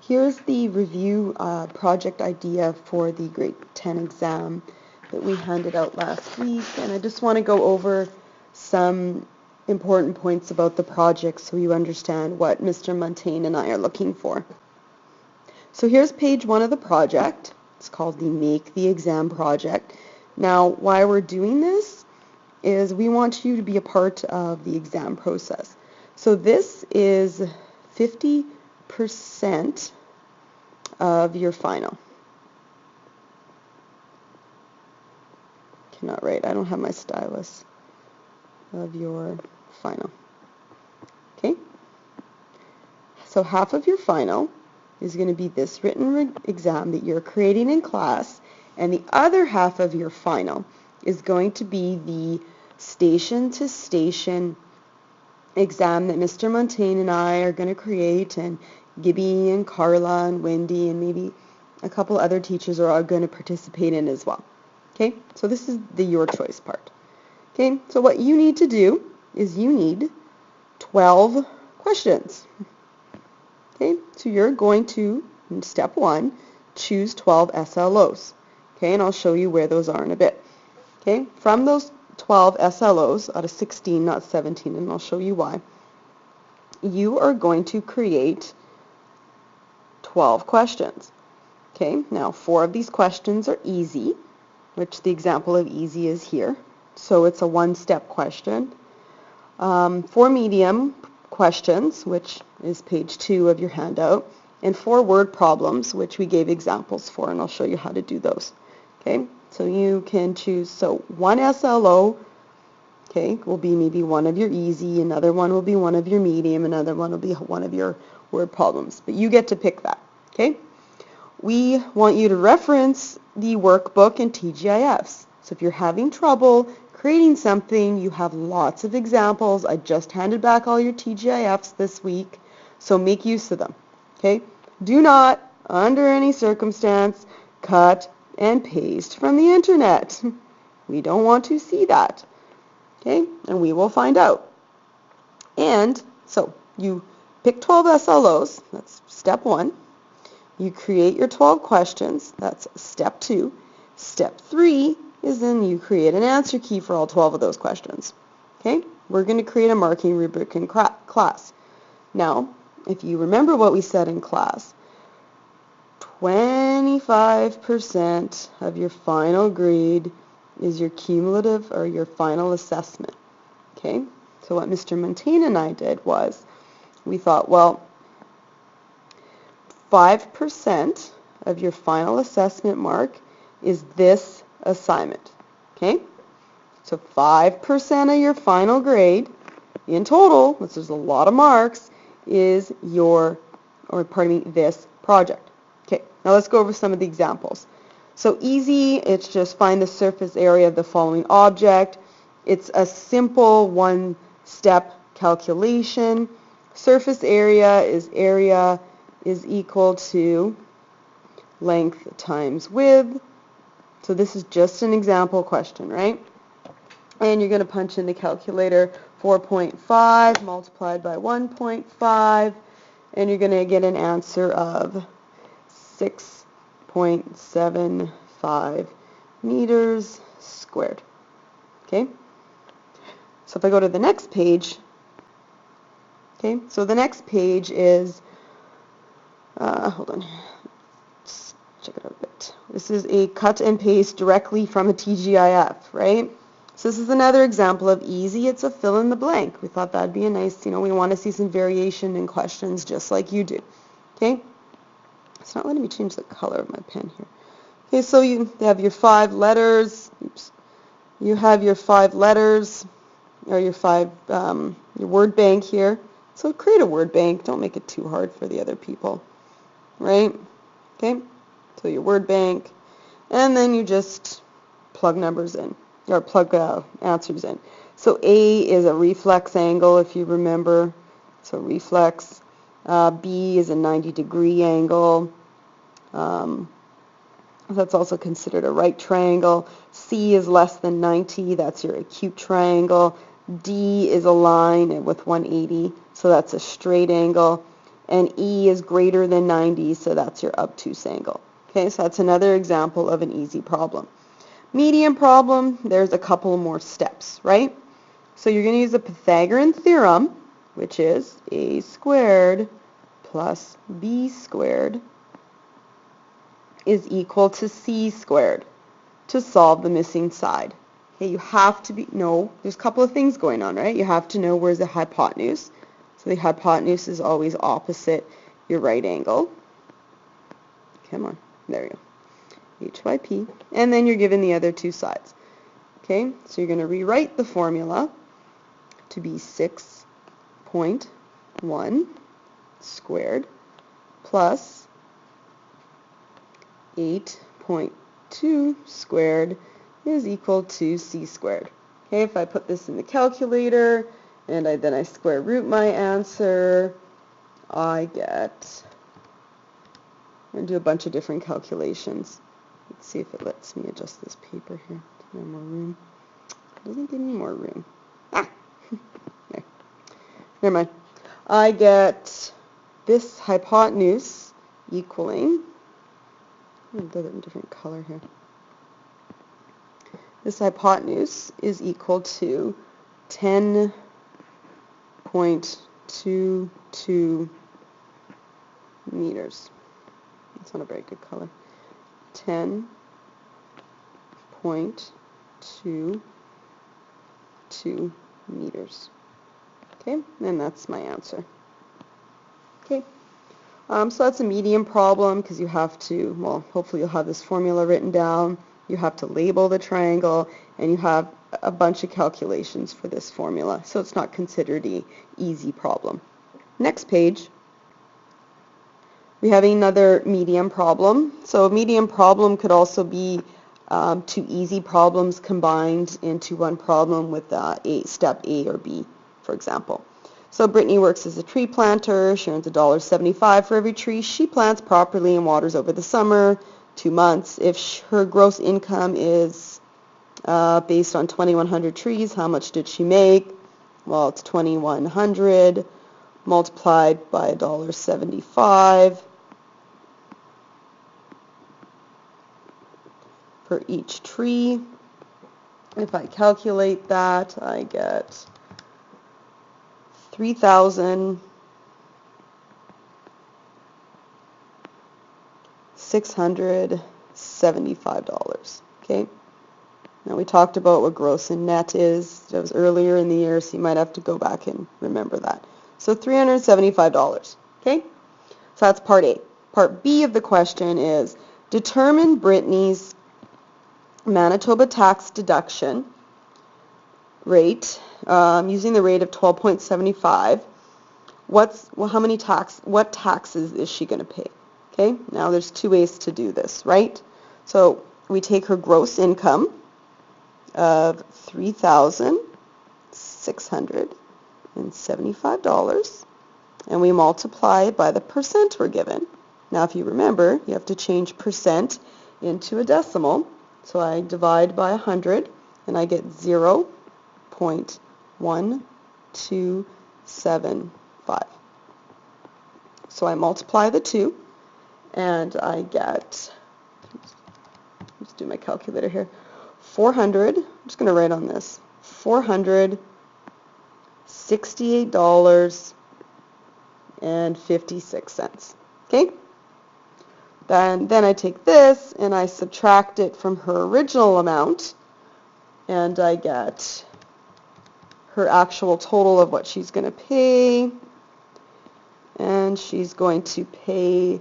Here's the review project idea for the grade 10 exam that we handed out last week, and I just want to go over some important points about the project so you understand what Mr. Montaigne and I are looking for. So here's page 1 of the project. It's called the Make the Exam project. Now, why we're doing this is we want you to be a part of the exam process. So this is 50% of your final. Cannot write. I don't have my stylus. Of your final. Okay? So half of your final is going to be this written exam that you're creating in class, and the other half of your final is going to be the station-to-station exam that Mr. Montaigne and I are going to create, and Gibby and Carla and Wendy and maybe a couple other teachers are going to participate in as well. Okay, so this is the your choice part. Okay, so what you need to do is you need 12 questions. Okay, so you're going to, in step 1, choose 12 SLOs. Okay, and I'll show you where those are in a bit. Okay, from those 12 SLOs out of 16, not 17, and I'll show you why, you are going to create 12 questions. Okay, now 4 of these questions are easy, which the example of easy is here. So it's a one-step question. 4 medium questions, which is page 2 of your handout, and 4 word problems, which we gave examples for, and I'll show you how to do those. Okay, so you can choose, so one SLO, okay, will be maybe one of your easy, another one will be one of your medium, another one will be one of your word problems, but you get to pick that. Okay, we want you to reference the workbook and TGIFs. So if you're having trouble creating something, you have lots of examples. I just handed back all your TGIFs this week, so make use of them. Okay? Do not, under any circumstance, cut and paste from the internet. We don't want to see that. Okay? And we will find out. And so you pick 12 SLOs. That's step 1. You create your 12 questions. That's step 2. Step 3 is then you create an answer key for all 12 of those questions. Okay? We're going to create a marking rubric in class. Now, if you remember what we said in class, 25% of your final grade is your cumulative or your final assessment. Okay? So what Mr. Montaigne and I did was we thought, well, 5% of your final assessment mark is this assignment. Okay? So 5% of your final grade in total, which is a lot of marks, is this project. Okay, now let's go over some of the examples. So easy, it's just find the surface area of the following object. It's a simple one-step calculation. Surface area is equal to length times width. So this is just an example question, right? And you're going to punch in the calculator 4.5 multiplied by 1.5, and you're going to get an answer of 6.75 meters squared. Okay? So if I go to the next page, okay, so the next page is, hold on, let's check it out a bit. This is a cut and paste directly from a TGIF, right? So this is another example of easy. It's a fill in the blank. We thought that'd be a nice, we want to see some variation in questions just like you do. Okay? It's not letting me change the color of my pen here. Okay, so you have your 5 letters. Oops. You have your 5 letters, or your 5, your word bank here. So create a word bank. Don't make it too hard for the other people. Right? Okay? So your word bank. And then you just plug numbers in, or plug answers in. So A is a reflex angle, if you remember. So reflex. B is a 90-degree angle. That's also considered a right triangle. C is less than 90. That's your acute triangle. D is a line with 180. So that's a straight angle. and E is greater than 90, so that's your obtuse angle. Okay, so that's another example of an easy problem. Medium problem, there's a couple more steps, right? So you're going to use the Pythagorean theorem, which is a squared plus b squared is equal to c squared to solve the missing side. Okay, you have to there's a couple of things going on, right? You have to know where's the hypotenuse. So the hypotenuse is always opposite your right angle. Come on, there you go. H by P. And then you're given the other two sides. Okay, so you're going to rewrite the formula to be 6.1 squared plus 8.2 squared is equal to c squared. Okay, if I put this in the calculator and then I square root my answer, I get, I'm going to do a bunch of different calculations. Let's see if it lets me adjust this paper here to have more room. It doesn't give me more room. Ah! There. Never mind. I get this hypotenuse equaling, I'll do it in a different color here. This hypotenuse is equal to 10.22 meters. That's not a very good color. 10.22 meters. Okay, and that's my answer. Okay, so that's a medium problem because you have to, well, hopefully you'll have this formula written down. You have to label the triangle, and you have a bunch of calculations for this formula, so it's not considered an easy problem. Next page, we have another medium problem. So a medium problem could also be two easy problems combined into one problem with step A or B, for example. So Brittany works as a tree planter. She earns $1.75 for every tree she plants properly and waters over the summer, 2 months. If her gross income is based on 2,100 trees, how much did she make? Well, it's 2,100 multiplied by $1.75 for each tree. If I calculate that, I get $3,675. Okay. Now we talked about what gross and net is. That was earlier in the year, so you might have to go back and remember that. So $375. Okay. So that's part A. Part B of the question is determine Brittany's Manitoba tax deduction rate using the rate of 12.75. What taxes is she going to pay? Okay, now there's two ways to do this, right? So we take her gross income of $3,675 and we multiply it by the percent we're given. Now if you remember, you have to change percent into a decimal. So I divide by 100 and I get 0.1275. So I multiply the two and I get, let's do my calculator here, 400, I'm just going to write on this, $468.56. Okay? Then I take this and I subtract it from her original amount and I get her actual total of what she's going to pay, and she's going to pay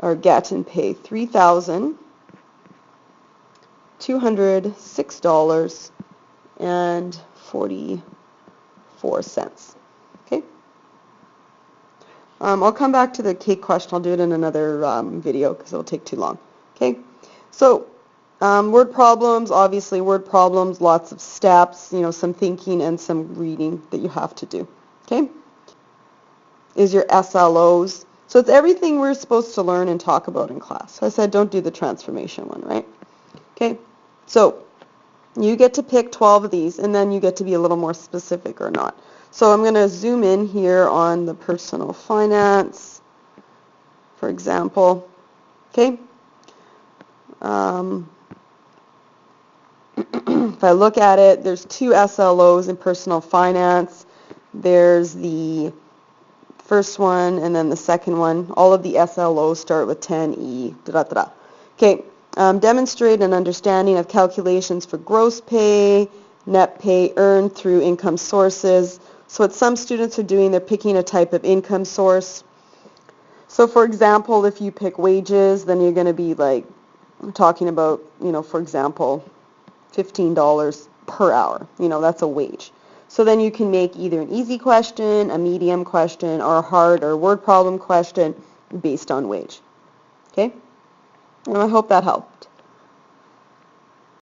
or get and pay $3,206.44. Okay. I'll come back to the cake question. I'll do it in another video because it'll take too long. Okay. So word problems, obviously word problems, lots of steps, some thinking and some reading that you have to do. Okay. Is your SLOs. So it's everything we're supposed to learn and talk about in class. So I said don't do the transformation one, right? Okay. So you get to pick 12 of these and then you get to be a little more specific or not. So I'm going to zoom in here on the personal finance, for example. Okay. If I look at it, there's two SLOs in personal finance. There's the first one and then the second one. All of the SLOs start with 10E. Okay, demonstrate an understanding of calculations for gross pay, net pay earned through income sources. So what some students are doing, they're picking a type of income source. So for example, if you pick wages, then you're going to be like talking about, for example, $15 per hour. That's a wage. So then you can make either an easy question, a medium question, or a hard or word problem question based on wage. Okay? And I hope that helped.